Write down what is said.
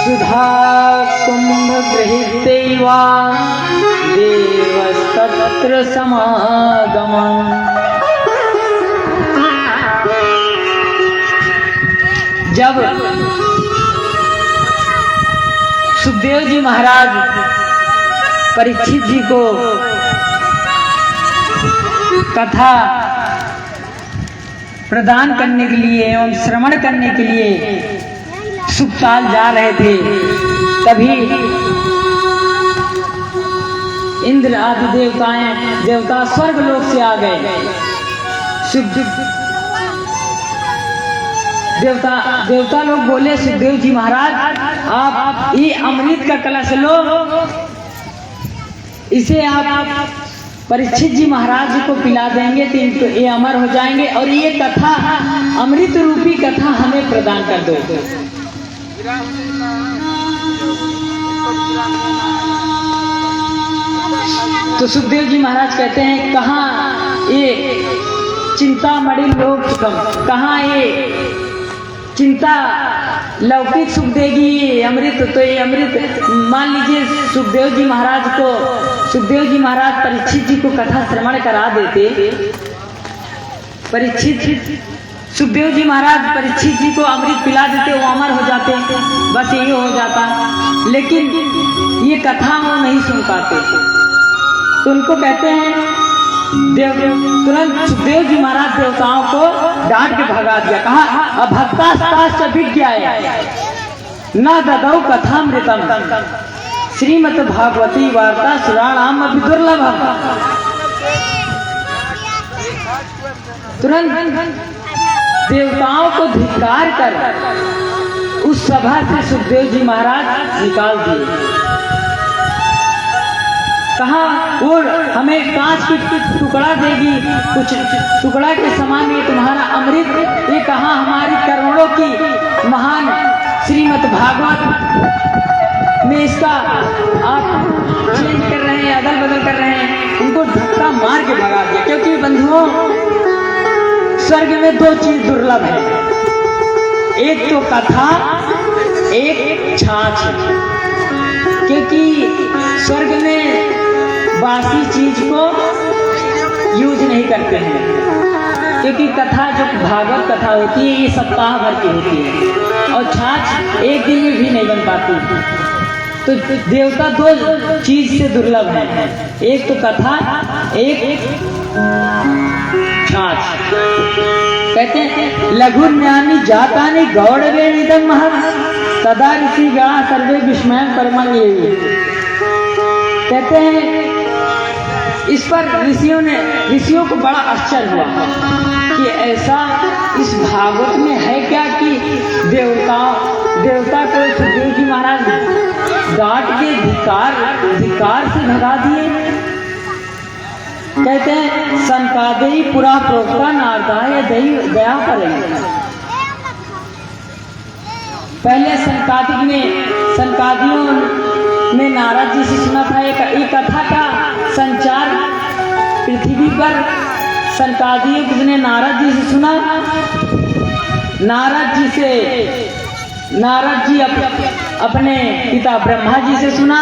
सुधा कुंभ गृहीत्वा देवस्तत्र समागमम्। जब सुखदेव जी महाराज परीक्षित जी को कथा प्रदान करने के लिए एवं श्रवण करने के लिए सुखताल जा रहे थे, तभी इंद्र आदि देवता स्वर्ग लोक से आ गए। देवता लोग बोले, सुखदेव जी महाराज आप ये अमृत का कलश लो, इसे आप परीक्षित जी महाराज जी को पिला देंगे तो ये अमर हो जाएंगे, और ये कथा अमृत रूपी कथा हमें प्रदान कर दो। तो सुखदेव जी महाराज कहते हैं, कहाँ ये चिंतामणि लोक सुखम, कहाँ ये चिंता लौकिक सुख देगी ये अमृत। तो ये अमृत मान लीजिए सुखदेव जी महाराज परीक्षित जी को कथा श्रवण करा देते, सुखदेव जी महाराज परीक्षित जी को अमृत पिला देते, वो अमर हो जाते, बस ये हो जाता। लेकिन ये कथा वो नहीं सुन पाते, तो उनको कहते हैं तुरंत सुखदेव जी महाराज देवताओं को डांट के भगा दिया। कहा अभक्तास्ताश्च विज्ञाय न ददौ कथामृतम श्रीमद् भागवती वार्ता सुराणाम अपि दुर्लभम। तुरंत देवताओं को धिक्कार कर उस सभा से सुखदेव जी महाराज निकाल दिए। कहा वो हमें कांच की टुकड़ा देगी, कुछ टुकड़ा के समान ये तुम्हारा अमृत, ये कहा हमारी करोड़ों की महान श्रीमद् भागवत में इसका आप चेंज कर रहे हैं, अदल बदल कर रहे हैं। उनको धक्का मार के भगा दिया, क्योंकि बंधुओं स्वर्ग में दो चीज दुर्लभ है, एक तो कथा, एक छाछ। क्योंकि स्वर्ग में बासी चीज को यूज नहीं करते हैं, क्योंकि कथा जो भागवत कथा होती है ये सप्ताह भर की होती है, और छाछ एक दिन में भी नहीं बन पाती। तो देवता दो चीज से दुर्लभ है, एक तो कथा, एक छाछ। कहते हैं लघु ज्ञानी जातानि गौड़वे निदम तदा ऋषि गणा सर्वे विस्मय परमं ये। कहते हैं इस पर ऋषियों को बड़ा आश्चर्य हुआ कि ऐसा इस भागवत में है क्या कि देवता को सुखदेव जी महाराज डांट के धिक्कार से भगा दिए। कहते हैं सनकादेयी पुरा प्रोक्ता नारदाय दया करें। पहले सनकादियों ने नारद जी से सुना था, एक कथा का संचार पृथ्वी पर सनकादियों ने नारद जी से सुना। नारद जी अपने पिता ब्रह्मा जी से सुना।